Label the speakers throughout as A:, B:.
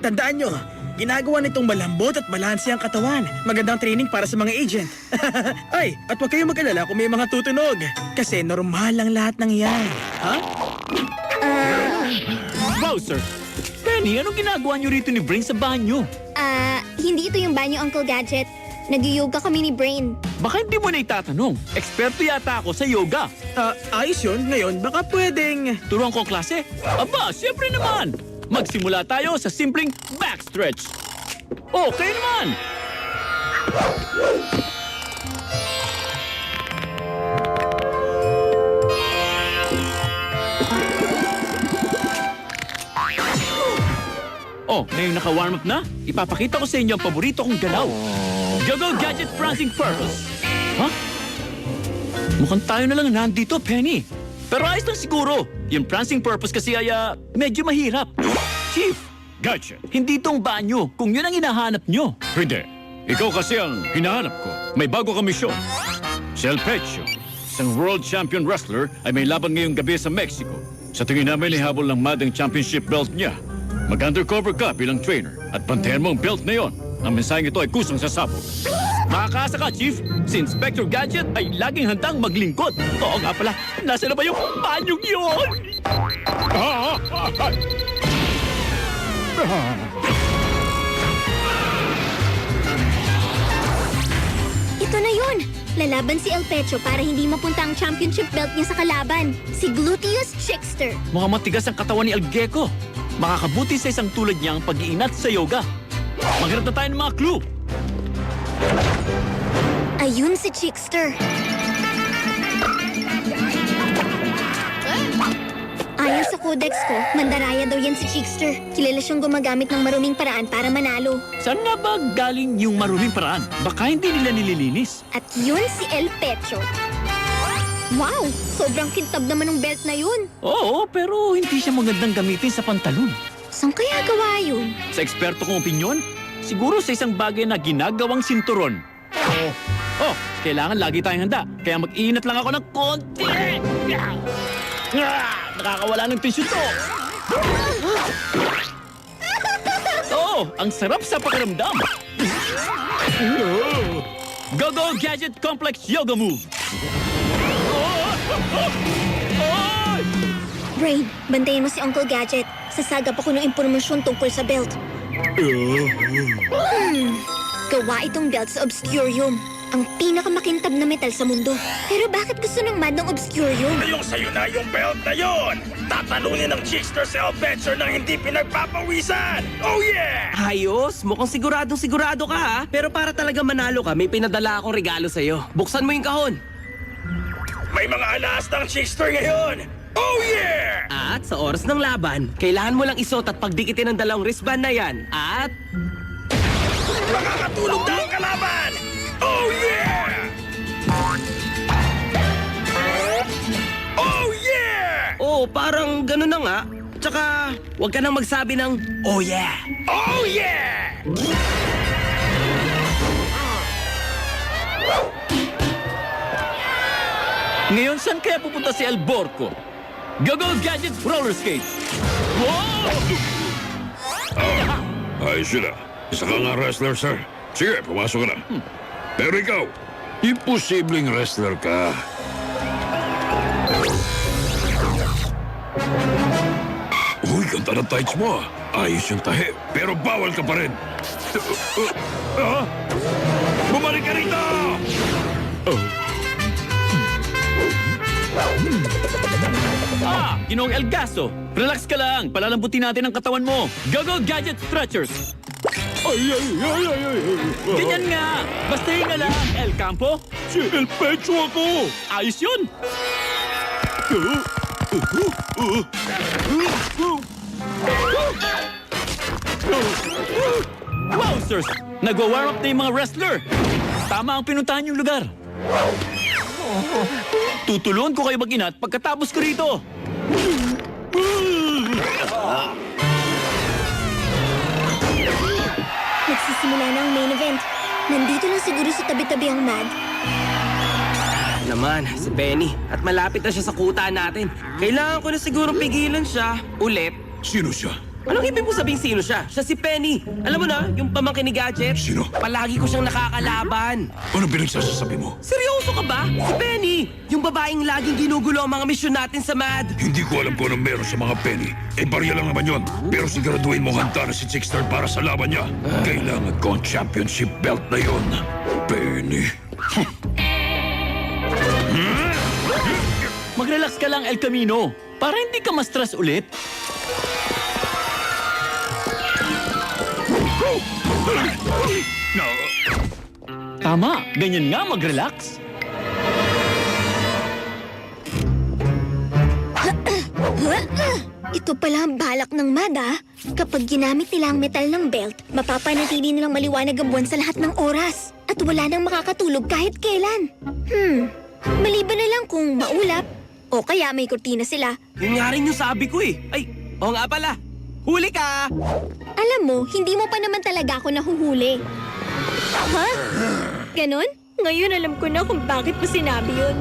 A: Tandaan nyo, ginagawa nitong malambot at balanse ang katawan. Magandang training para sa mga agent. Ay, at huwag kayong mag-alala kung may mga tutunog. Kasi normal lang lahat ng yan. Ha?
B: Bowser! Penny, anong ginagawa niyo rito ni Brain sa banyo?
C: Hindi ito yung banyo, Uncle Gadget. Nag-yoga kami ni Brain.
B: Baka hindi mo na itatanong. Eksperto yata ako sa yoga.
A: Ayos yun. Ngayon, baka pwedeng...
B: Turuan ko ang klase? Aba, siyempre naman! Magsimula tayo sa simpleng backstretch. Okay naman! Oh, ngayon naka-warm up na, ipapakita ko sa inyo ang paborito kong galaw. Go-Go Gadget Prancing Purpose. Ha? Mukhang tayo na lang nandito, Penny. Pero ayos lang siguro. Yung prancing purpose kasi ay medyo mahirap. Chief,
D: Gotcha.
B: hindi tong banyo kung yun ang hinahanap nyo.
D: Hindi. Ikaw kasi ang hinahanap ko. May bago kang misyon. Si El Pecho, isang world champion wrestler, ay may laban ngayong gabi sa Mexico. Sa tingin namin, ihabol ng Madang Championship belt niya. Mag-undercover ka bilang trainer at bantayan mo ang belt na yon. Ang mensaheng ito ay kusang sasabog.
B: Makakaasa ka, Chief. Si Inspector Gadget ay laging handang maglingkod. Oo nga pala, nasa na ba yung banyong yun?
C: Ito na yun! Lalaban si El Pecho para hindi mapunta ang championship belt niya sa kalaban. Si Gluteus Trickster.
B: Mukhang matigas ang katawan ni Algeco. Makakabuti sa isang tulad niya ang pag-iinat sa yoga. Maghanap na tayo ng mga clue.
C: Ayun si Trickster. Ayon sa codex ko, mandaraya daw yan si Trickster. Kilala siyang gumagamit ng maruming paraan para manalo.
B: Saan nga ba galing yung maruming paraan? Baka hindi nila nililinis.
C: At yun si El Pecho. Wow! Sobrang kintab naman ng belt na yun.
B: Oo, pero hindi siya magandang gamitin sa pantalon.
C: Saan kaya gawa yun?
B: Sa eksperto kong opinyon, siguro sa isang bagay na ginagawang sinturon. Oh, kailangan lagi tayong handa. Kaya mag-iinat lang ako ng konti. Nakakawala ng tissue to. Oh, ang sarap sa pakiramdam. Go-Go Gadget Complex Yoga Move.
C: Brain, bantayan mo si Uncle Gadget. Sasagap ako ng impormasyon tungkol sa belt. Gawa itong belt sa Obscurium, ang pinakamakintab na metal sa mundo. Pero bakit gusto ng Mad ng Obscurium?
E: Yung sa'yo na yung belt na yon! Tatalunin ng Trickster sa Adventure nang hindi pinagpapawisan! Oh yeah!
F: Ayos, mukhang sigurado ka ha. Pero para talaga manalo ka, may pinadala akong regalo sa'yo. Buksan mo yung kahon.
E: May mga alas ng Trickster ngayon! Oh yeah!
F: At sa oras ng laban, kailangan mo lang isuot at pagdikitin ang dalawang wristband na yan. At...
E: Makakatulog na ang kalaban! Oh yeah! Oh yeah!
F: oh, parang ganun na nga. Tsaka, huwag ka nang magsabi ng, oh yeah!
E: Oh yeah!
B: Ngayon, saan kaya pupunta si Alborco? Go-Go Gadget Roller Skate! Wow!
D: Ayos yun ah. Isa ka nga wrestler, sir. Sige, pumasok ka na. Pero ikaw, imposibleng wrestler ka. Uy, ganda ng tights mo ah. Ayos yung tahi, pero bawal ka pa rin. Bumalik ka rito!
B: Ginoong El Gaso, relax ka lang. Palalambutin natin ang katawan mo. Go-Go Gadget Stretchers! Ganyan nga! Basta hinga lang, El Campo. Si El Pecho ako! Ayos yun! Wow, sirs! Nagwa-warm up na yung mga wrestler! Tama ang pinuntahan yung lugar. Tutulungan ko kayo mag-inat pagkatapos ko rito.
C: Nagsisimula na ang main event. Nandito lang siguro sa tabi-tabi ang Mad.
F: Naman, si Penny. At malapit na siya sa kuta natin. Kailangan ko na siguro pigilan siya. Ulit.
D: Sino siya?
F: Anong ibig mo sabihin sino siya? Siya si Penny. Alam mo na, yung pamangkin ni Gadget.
G: Sino?
F: Palagi ko siyang nakakalaban.
G: Ano pinagsasasabi mo?
F: Seryoso ka ba? Si Penny! Yung babaeng laging ginugulo ang mga misyon natin sa MAD.
G: Hindi ko alam kung anong meron sa mga penny. Eh, barya lang naman yon. Pero siguraduhin mo handa na si Trickster para sa laban niya. Kailangan ko ang championship belt na yon. Penny.
B: Mag-relax ka lang, El Camino. Para hindi ka ma-stress ulit.
G: No.
B: Tama, ganyan nga mag-relax.
C: Ito pala ang balak ng MAD, ah. Kapag ginamit nila ang metal ng belt, mapapanatili nilang maliwanag ang buwan sa lahat ng oras. At wala nang makakatulog kahit kailan. Maliban na lang kung maulap o kaya may kurtina sila.
F: Yun nga rin yung sabi ko eh. Ay, oo nga pala. Huli ka!
C: Alam mo, hindi mo pa naman talaga ako nahuhuli. Ha? Ganon? Ngayon alam ko na kung bakit mo sinabi yun.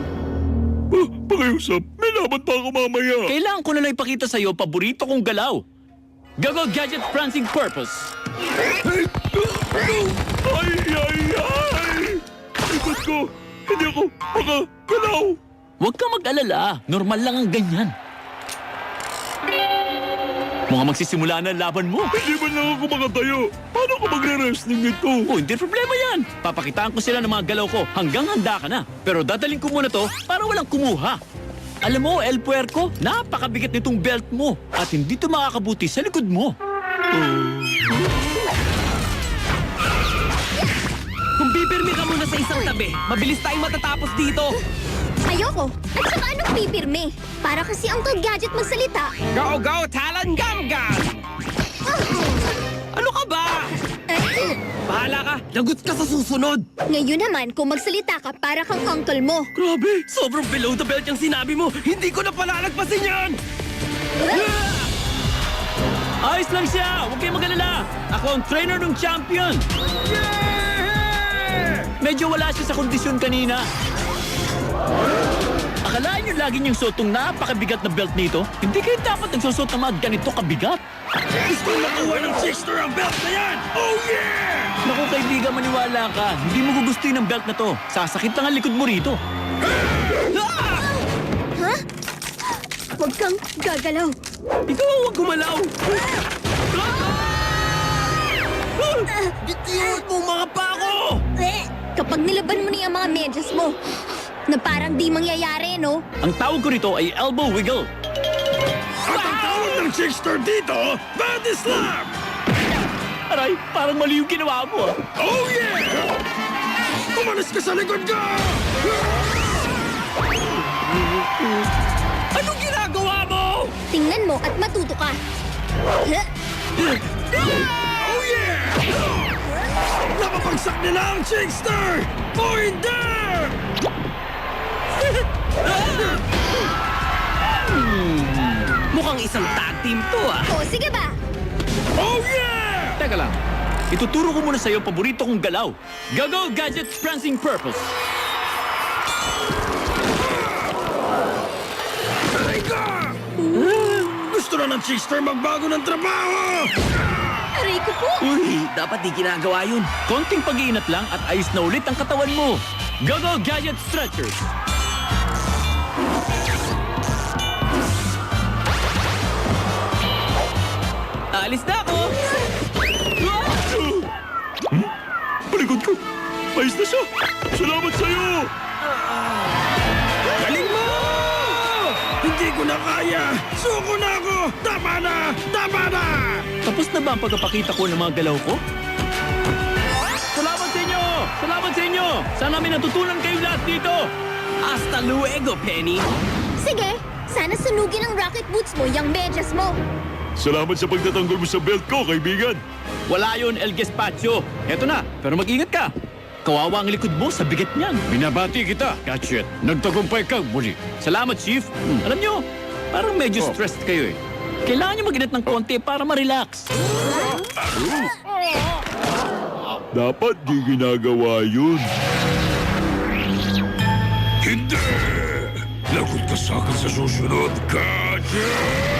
G: Pakiusap, may laban pa ako mamaya.
B: Kailangan ko na lang ipakita sa'yo paborito kong galaw. Gago Gadget Prancing Purpose.
G: Ay, ay, ay! Ikot ko! Hindi ako makagalaw!
B: Huwag ka mag-alala. Normal lang ang ganyan. Mukhang magsisimula na ang laban mo.
G: Hindi man lang ako makatayo. Paano ko magre-wrestling ito?
B: Oh, hindi problema yan. Papakitaan ko sila ng mga galaw ko hanggang handa ka na. Pero dadaling ko muna to para walang kumuha. Alam mo, El Puerco, napakabigat nitong belt mo at hindi to makakabuti sa likod mo.
F: Kung bibirmi ka muna sa isang tabi, mabilis tayong matatapos dito.
C: Ayoko. At saka anong pipirme? Para kasi ang Gadget magsalita.
F: Go, go, Talon Gum Gum! Ano ka ba? Bahala ka, lagot ka sa susunod.
C: Ngayon naman, kung magsalita ka, para kang uncle mo.
F: Grabe, sobrang below the belt yung sinabi mo. Hindi ko na palalagpasin yan!
B: Ayos lang siya! Huwag kayong mag-alala! Ako ang trainer ng champion! Medyo wala siya sa kondisyon kanina. Akalaan niyo lagi niyong suotong napakabigat na belt nito? Hindi kayo dapat nagsusot ng mga ganito kabigat.
E: Gusto makuha ng Trickster ang belt na yan! Oh yeah!
B: Naku kaibigan, maniwala ka. Hindi mo gugustuhin ang belt na to. Sasakit lang ang likod mo rito.
C: Ha? Huwag kang gagalaw.
F: Ikaw ang huwag gumalaw! Bitiwan mo mga pako!
C: Kapag nilaban mo niya ang mga medyas mo, na parang di mangyayari, no?
B: Ang tawag ko rito ay elbow wiggle.
E: At ang tawag ng Trickster dito, Body Slam!
B: Aray, parang mali yung ginawa mo.
E: Oh yeah! Umalis ka sa likod ko!
F: Anong ginagawa mo?
C: Tingnan mo at matuto ka.
E: Oh yeah! Napapagsak nila ang Trickster! O hindi!
F: Mukhang isang tag team to ah.
C: O, sige ba?
E: Oh yeah!
B: Teka lang. Ituturo ko muna sa'yo ang paborito kong galaw. Gago Gadget Prancing Purpose.
E: Aray ka! Gusto na ng Trickster magbago ng trabaho!
C: Aray ko po.
F: Uy, dapat di ginagawa yun.
B: Konting pag-iinat lang at ayos na ulit ang katawan mo. Gago Gadget Stretchers.
F: Alis na ako!
G: Palikod ko! Ayos na siya! Salamat sa'yo!
E: Galing mo! Hindi ko na kaya! Suko na ako! Tama na! Tama na!
B: Tapos na ba ang pagpapakita ko ng mga galaw ko? Salamat sa inyo! Salamat sa inyo! Sana may natutunan kayong lahat dito!
F: Hasta luego, Penny!
C: Sige, sana sunugin ang rocket boots mo, yung medyas mo.
G: Salamat sa pagtatanggol mo sa belt ko, kaibigan!
B: Wala yun, El Gaspacho. Eto na, pero mag-ingat ka. Kawawa ang likod mo sa bigat niyan.
D: Binabati kita, Gadget. Nagtagumpay ka muli.
B: Salamat, Chief. Alam nyo, parang medyo stressed kayo eh. Kailangan nyo mag-inat ng konti para ma-relax.
G: Dapat di ginagawa yun. Hindi! Lagot ka sa akin sa susunod, Gadget!